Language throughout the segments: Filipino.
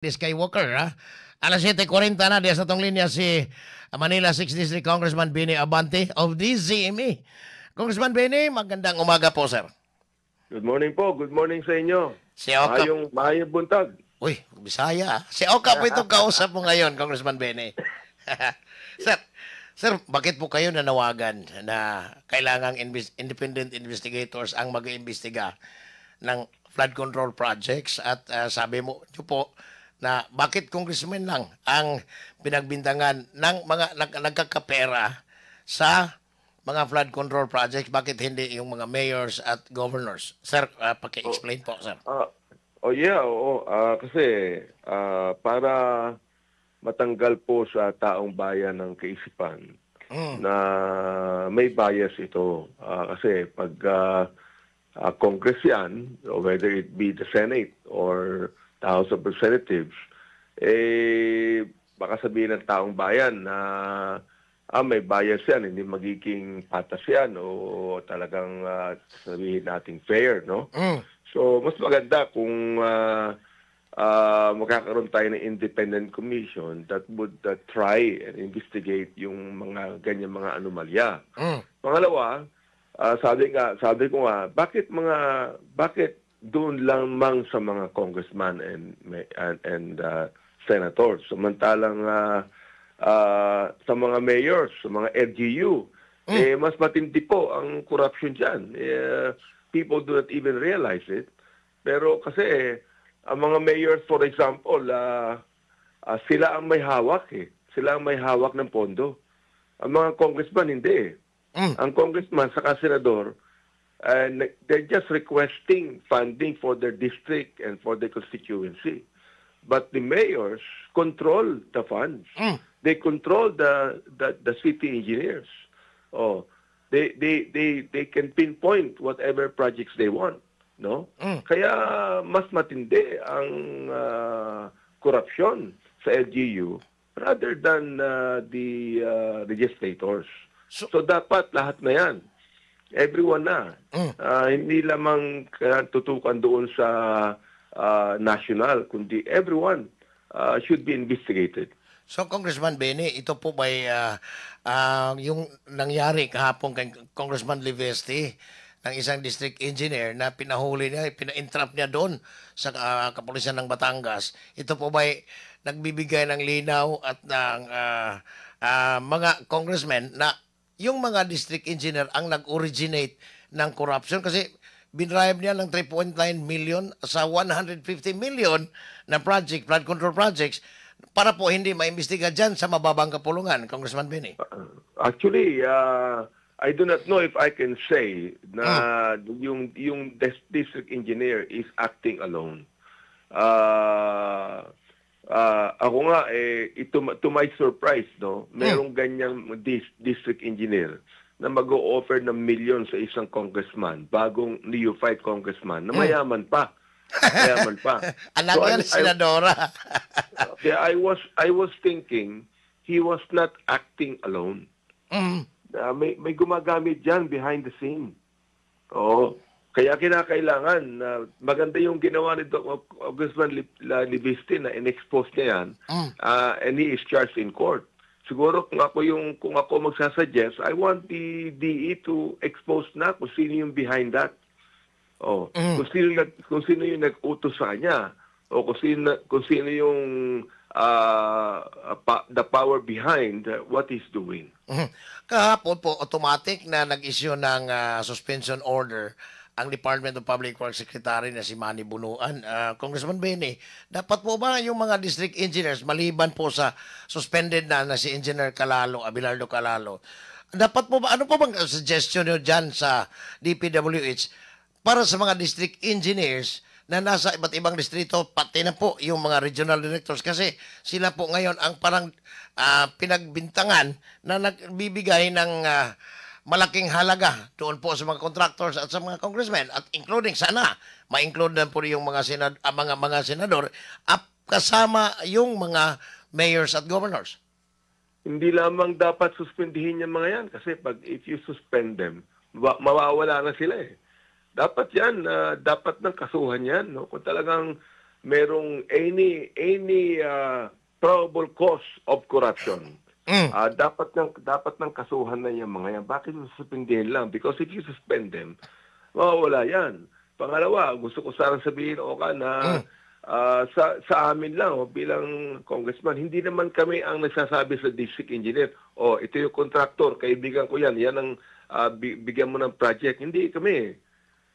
Di Skywalker, ha? Alas 7:40 na, diya sa tong linya si Manila 6th District Congressman Benny Abante of DZME. Congressman Benny, magandang umaga po, sir. Good morning po. Good morning sa inyo. Si Oka, Maayong buntag. uy, Bisaya. Si Oka po itong kausap mo ngayon, Congressman Benny. sir, sir, bakit po kayo nanawagan na kailangang independent investigators ang mag-iimbestiga ng flood control projects at sabi mo nyo po na bakit congressman lang ang pinagbintangan ng mga nagkakapera sa mga flood control projects, bakit hindi yung mga mayors at governors? Sir, paki-explain po, sir. Kasi para matanggal po sa taong bayan ng kaisipan na may bias ito. Kasi pag Congress yan, whether it be the Senate or the House of Representatives, baka sabihin ng taong bayan na may bias yan, hindi magiging patas yan o talagang sabihin natin fair, no? So, mas maganda kung magkakaroon tayo ng independent commission that would try and investigate yung mga ganyan mga anomalya. Pangalawa, sabi ko nga, bakit doon lang sa mga congressman and senators, samantalang sa mga mayors, sa mga LGU, mas matindi po ang corruption dyan. People do not even realize it. Pero kasi, ang mga mayors, for example, sila ang may hawak Sila ang may hawak ng pondo. Ang mga congressman, hindi. Ang congressman, saka senador, they're just requesting funding for their district and for their constituency. But the mayors control the funds. They control the city engineers. They can pinpoint whatever projects they want, no? Kaya mas matindi ang corruption sa LGU rather than the legislators. So dapat lahat na yan. Everyone na. Hindi lamang tutukan doon sa national, kundi everyone should be investigated. So, Congressman Benny, ito po ba'y yung nangyari kahapon kay Congressman Livesti ng isang district engineer na pinahuli niya, pina-entrap niya doon sa kapulisan ng Batangas. Ito po ba'y nagbibigay ng linaw at ng mga congressmen na yung mga district engineer ang nag-originate ng corruption kasi binribe niya ng 3.9 million sa 150 million na project, flood control projects, para po hindi maimbestiga dyan sa mababang kapulungan, Congressman Benny. Actually, I do not know if I can say na yung district engineer is acting alone. Ako nga, to my surprise, no, merong ganyang district engineer na mag-o-offer ng million sa isang congressman, bagong neophyte congressman, na mayaman pa. Mayaman pa. Anak yan, senadora. I was thinking he was not acting alone. May gumagamit dyan behind the scene. Kaya kinakailangan maganda yung ginawa ni Congressman Livesti na in-expose niya yan, and he is charged in court. Siguro kung ako magsasuggest, I want the DE to expose na kung sino yung behind that. Kung sino yung nag-utos sa kanya o kung sino yung the power behind what he's doing. Kahapon po, automatic na nag-issue ng suspension order ang Department of Public Works Secretary na si Manny Bunuan. Congressman Benny, dapat po ba yung mga district engineers, maliban po sa suspended na si Engineer Calalo, Abelardo Calalo, dapat po ba, ano po bang suggestion nyo dyan sa DPWH para sa mga district engineers na nasa iba't ibang distrito, pati na po yung mga regional directors, kasi sila po ngayon ang parang pinagbintangan na nagbibigay ng malaking halaga doon po sa mga contractors at sa mga congressmen, at including sana ma-include na po yung mga senador at kasama yung mga mayors at governors. Hindi lamang dapat suspendihin yung mga yan kasi if you suspend them, mawawala na sila Dapat yan, dapat ng kasuhan yan. No? Kung talagang merong any probable cause of corruption, dapat nang kasuhan na yung mga yan. Bakit suspendin lang? Because if you suspend them, mawawala yan. Pangalawa, gusto ko sana sabihin, Oka, na sa amin lang, bilang congressman, hindi naman kami ang nagsasabi sa district engineer, ito yung contractor, kaibigan ko yan, yan ang bigyan mo ng project. Hindi kami.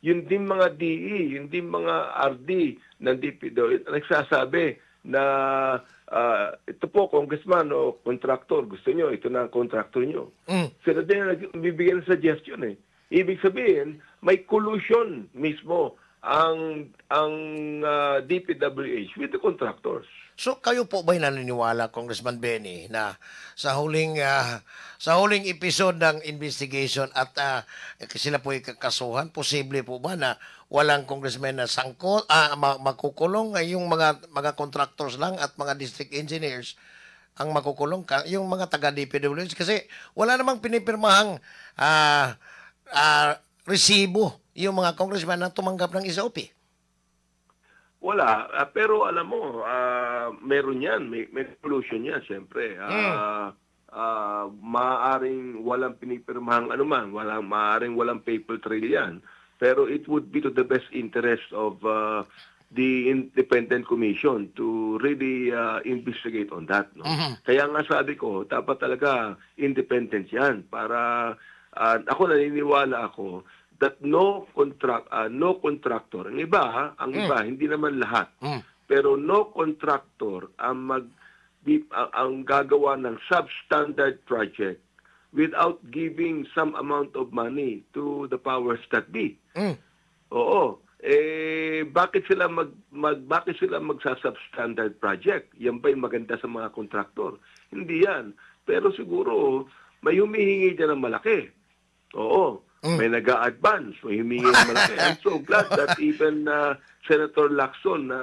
Yun din mga DE, yun din mga RD ng DPWH nagsasabi na ito po, congressman o contractor, gusto nyo, ito na ang contractor nyo. Sila din nagbibigyan ng suggestion eh. Ibig sabihin, may collusion mismo ang DPWH with the contractors. So kayo po ba'y naniniwala, Congressman Benny, na sa huling episode ng investigation at sila po ikakasuhan, posible po ba na walang congressman na sangkot, makukulong, yung mga contractors lang at mga district engineers ang makukulong, yung mga taga DPWH? Kasi wala namang pinipirmahang resibo yung mga congressman na tumanggap ng SOP. Wala. Pero alam mo, meron yan. May pollution yan, siyempre. Maaaring walang pinipirmahang anuman. Maaaring walang paper trail yan. Pero it would be to the best interest of the independent commission to really investigate on that. No? Kaya nga sabi ko, dapat talaga independent yan. Para ako naniniwala ako that no contractor, ang iba, hindi naman lahat, pero no contractor ang gagawa ng substandard project without giving some amount of money to the powers that be. Oo. Bakit sila magsa-substandard project? Yan ba yung maganda sa mga contractor? Hindi yan. Pero siguro may humihingi dyan ng malaki. Oo. May nag-a-advance, may humingi ng malaki. I'm so glad that even Senator Lacson,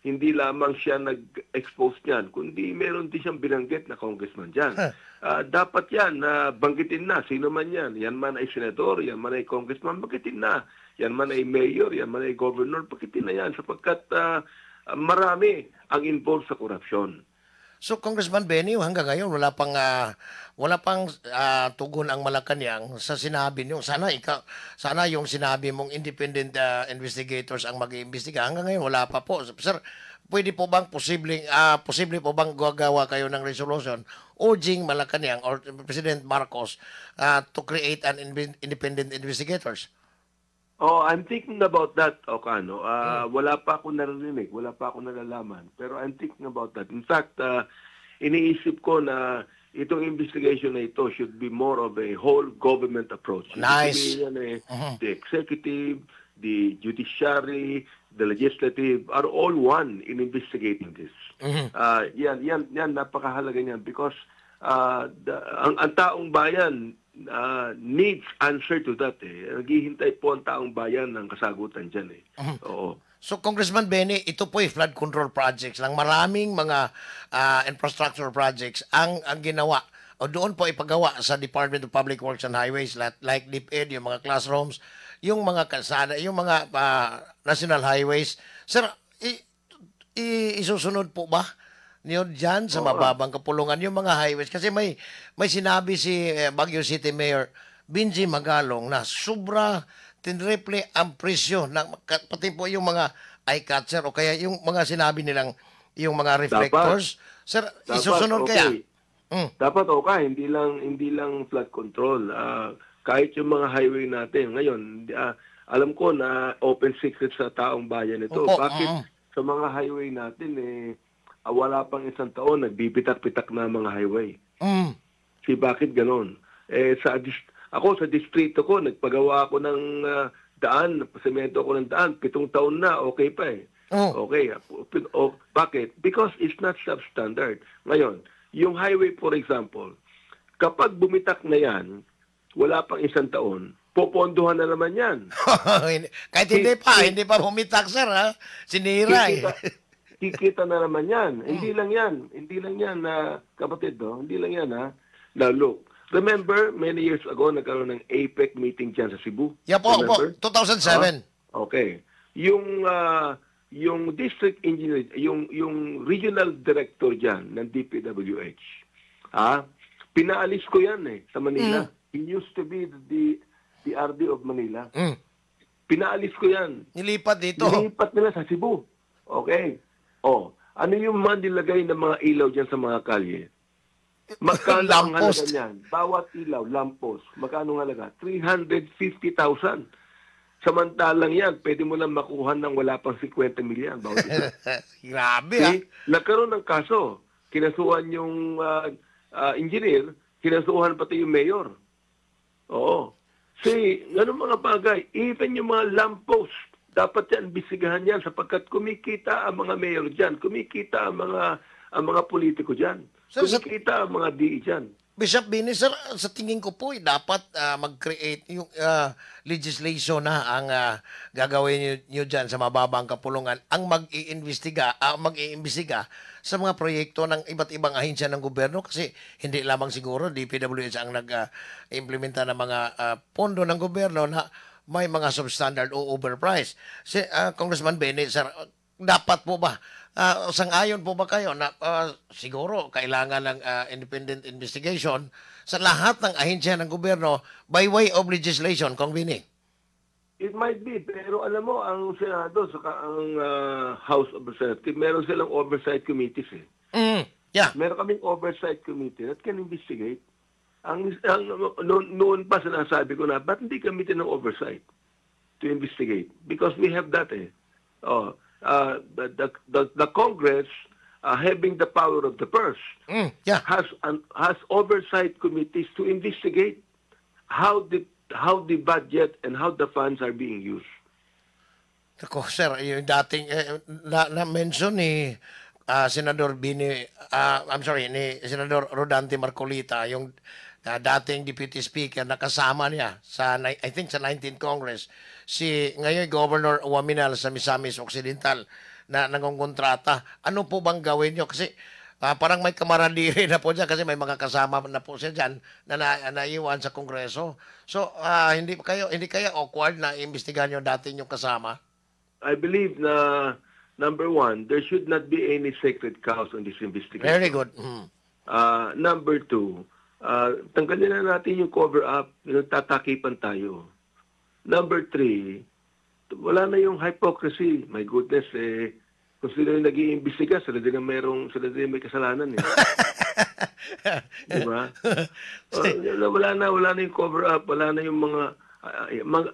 hindi lamang siya nag-expose niyan, kundi meron din siyang binanggit na congressman dyan. Dapat yan, banggitin na, sino man yan. Yan man ay senador, yan man ay congressman, banggitin na. Yan man ay mayor, yan man ay governor, banggitin na yan sapagkat marami ang involved sa korupsyon. So, Congressman Benny, hanggang ngayon, wala pang tugon ang Malacanang sa sinabi niyo. Sana yung sinabi mong independent investigators ang mag-iimbestiga. Hanggang ngayon, wala pa po. Sir, pwede po bang posible po bang gagawa kayo ng resolution urging Malacanang or President Marcos to create an independent investigators? I'm thinking about that, Ocano. Wala pa ako narinig, wala pa ako nalalaman. Pero I'm thinking about that. In fact, iniisip ko na itong investigation na ito should be more of a whole government approach. Nice. The executive, the judiciary, the legislative are all one in investigating this. Yan, napakahalaga niyan because ang taong bayan needs answer to that. Naghihintay po ang taong bayan ng kasagutan dyan. Oo. So, Congressman Benny, ito po ay flood control projects lang. Maraming mga infrastructure projects ang ginawa o doon po ipagawa sa Department of Public Works and Highways like DepEd, yung mga classrooms, yung mga kalsada, yung mga national highways. Sir, isusunod po ba niyo dyan sa mababang kapulungan yung mga highways? Kasi may sinabi si Baguio City Mayor Benji Magalong na sobra tinriple ang presyo ng pati po yung mga eye-catcher o kaya yung mga sinabi nilang yung mga reflectors. Sir, isusunod kaya? Dapat hindi lang flood control. Kahit yung mga highway natin ngayon, alam ko na open secret sa taong bayan ito. Bakit sa mga highway natin wala pang isang taon nagbipitak-pitak na mga highway? Bakit ganon? Ako sa distrito ko, nagpagawa ako ng daan, semento ako ng daan, 7 taon na, okay pa Okay. Bakit? Because it's not substandard. Ngayon, yung highway for example, kapag bumitak na yan, wala pang isang taon, popondohan na naman yan. Kahit hindi pa bumitak, sir, ha? Sinira Kikita na naman yan. Hindi lang yan, kapatid, hindi lang yan, ha? Now, look, remember, many years ago, nagkaroon ng APEC meeting dyan sa Cebu? Yeah po, 2007. Okay. Yung yung district engineer, yung regional director diyan ng DPWH. Pinaalis ko yan sa Manila. He used to be the RD of Manila. Pinaalis ko yan. Nilipat dito. Nilipat nila sa Cebu. Okay. Ano yung mga nilagay ng mga ilaw dyan sa mga kalye? Magkano ang halaga niyan? Bawat ilaw, lamppost. Magkano ang halaga? 350,000. Samantalang yan, pwede mo lang makuha ng wala pang 50 milyan. Grabe, Nagkaroon ng kaso. Kinasuhan yung engineer, kinasuhan pati yung mayor. Oo. Ganun mga bagay, even yung mga lamppost, dapat yan, bisigahan yan sapagkat kumikita ang mga mayor dyan, kumikita ang mga politiko dyan, kumikita ang mga DE dyan. Bishop Bini, sir, sa tingin ko po, dapat mag-create yung legislation na ang gagawin nyo dyan sa mababang kapulungan, ang mag-iimbestiga sa mga proyekto ng iba't ibang ahensya ng gobyerno kasi hindi lamang siguro DPWH ang nag-implementa ng mga pondo ng gobyerno na may mga substandard o overpriced. Congressman Bini, sir, dapat po ba sang-ayon po ba kayo na siguro kailangan ng independent investigation sa lahat ng ahensya ng gobyerno by way of legislation, Kong Bini? It might be, pero alam mo, ang Senado, saka ang House of Representatives, meron silang oversight committees Yeah. Meron kaming oversight committee that can investigate. Noon pa sinasabi ko na, ba't hindi committee ng oversight to investigate? Because we have that the Congress, having the power of the purse, has oversight committees to investigate how the budget and how the funds are being used. Ako, sir, yung dating na-mention ni Senador Bini, ni Senador Rodante Marcolita, yung dating Deputy Speaker na kasama niya I think sa 19th Congress, ngayon Governor Uwaminal sa Misamis Occidental na nangongontrata. Ano po bang gawin nyo? Kasi parang may kamaradiri na po dyan kasi may mga kasama na po siya dyan na naiwan sa Kongreso. So, hindi kaya awkward na imbestigahan nyo dati yung kasama? I believe na, number one, there should not be any sacred cows on this investigation. Very good. Number two, tanggalin na natin yung cover-up, tatakipan tayo. Number three, wala na yung hypocrisy. My goodness, kung sila yung nag-iimbestiga, sila din may kasalanan. Diba? Wala na yung cover-up, wala na yung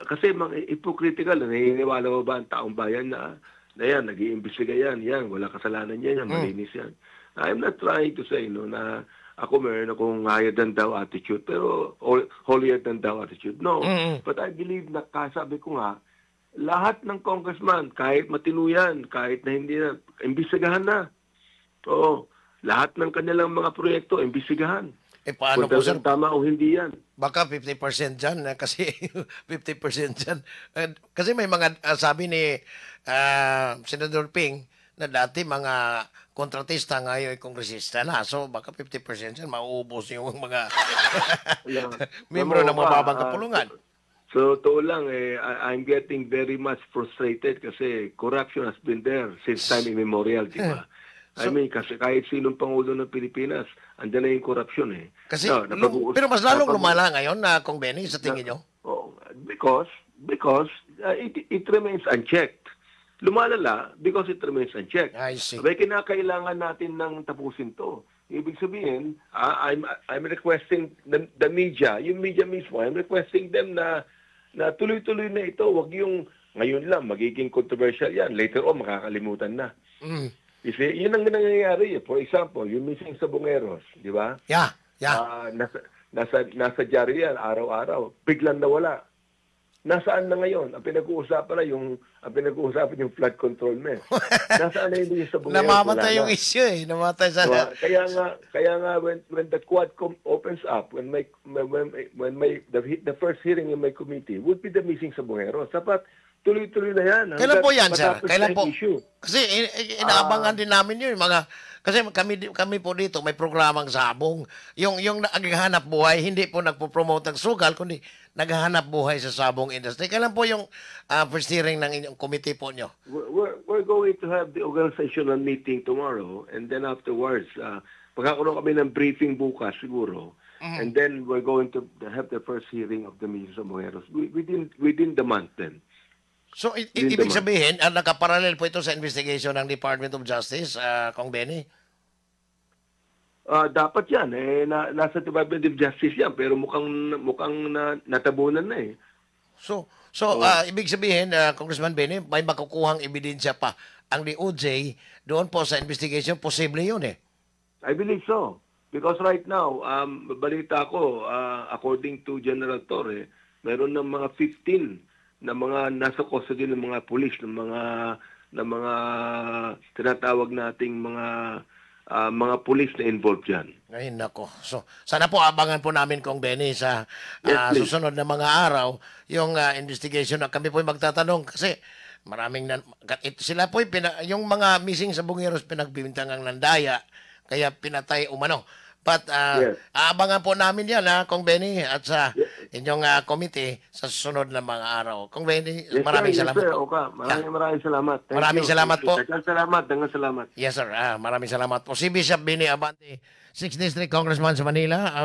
kasi mga hypocritical, naniniwala mo ba ang taong bayan na yan, nag-iimbestiga yan, wala kasalanan yan, malinis yan. I'm not trying to say na ako meron akong higher than thou attitude, pero holier than thou attitude. No, but I believe na kasabi ko nga, lahat ng congressman, kahit matino yan, kahit na hindi na, imbestigahan na. Oo, lahat ng kanilang mga proyekto, imbestigahan. Paano po, sir? Tama o hindi yan. Baka 50% dyan kasi 50% dyan. Kasi may mga sabi ni Senador Ping na dati mga kontratista ngayon ay kongresista na. So baka 50% dyan mauubos yung mga membro ng mababang kapulungan. So to lang, I'm getting very much frustrated kasi corruption has been there since time immemorial, di ba? I mean, kasi kahit sinong Pangulo ng Pilipinas, andyan na yung korupsyon Kasi, pero mas lalong lumala ngayon na Kong Benny, sa tingin nyo? Because it remains unchecked. Lumalala because it remains unchecked. I see. Sabay kinakailangan natin ng tapusin to. Ibig sabihin, I'm requesting the media, yung media mismo, I'm requesting them na tuloy-tuloy na ito. Wag yung ngayon lang, magiging controversial yan. Later on, makakalimutan na. Kasi yun ang nangyayari. For example, yung missing sa Bungeros, di ba? Yeah. Nasa diary yan, araw-araw. Biglang nawala. Nasaan na ngayon? Ang pinag-uusapan yung flood control mess. Nasaan na yung sa Bungeros? Namamatay yung issue Namatay sa... Kaya nga when the Quadcom opens up, when the first hearing in my committee would be the missing sa Bungeros. Dapat tuloy-tuloy na yan. Kailan po yan, sir? Kailan po? Kasi inaabangan din namin yun, mga Kasi kami po dito may programang sabong. Yung naghahanap buhay hindi po nagpo-promote ng sugal kundi naghahanap buhay sa sabong industry. Kailan po yung first hearing ng inyong committee po nyo? We're going to have the organizational meeting tomorrow, and then afterwards, magkakaroon kami ng briefing bukas siguro. And then we're going to have the first hearing of the Minister of Mujeres within the month then. So, ibig sabihin, nakaparallel po ito sa investigation ng Department of Justice, Kong Benny? Dapat yan. Nasa Department of Justice yan, pero mukhang natabunan na eh. So ibig sabihin, Congressman Benny, may makukuhang ebidensya pa ang DOJ doon po sa investigation. Posible yun eh. I believe so. Because right now, balita ko, according to General Torre, meron ng mga 15 na mga nasa custody ng mga pulis, ng mga tinatawag nating mga pulis na involved dyan. Ay, nako. So, sana po abangan po namin, Kong Benny, sa Yes, please. susunod na mga araw, yung investigation na kami po magtatanong kasi maraming sila po yung mga missing sa Bungeros pinagbibintangang nandaya kaya pinatay umano. But Yes. aabangan po namin yan, Kong Benny, at sa inyong committee sa susunod na mga araw. Kong Benny, maraming salamat sir. po. Oka, maraming salamat. Thank Maraming you. salamat po. Dagang salamat. Yes, sir. Maraming salamat po. Si Bishop Benny Abante, 6th District Congressman sa Manila.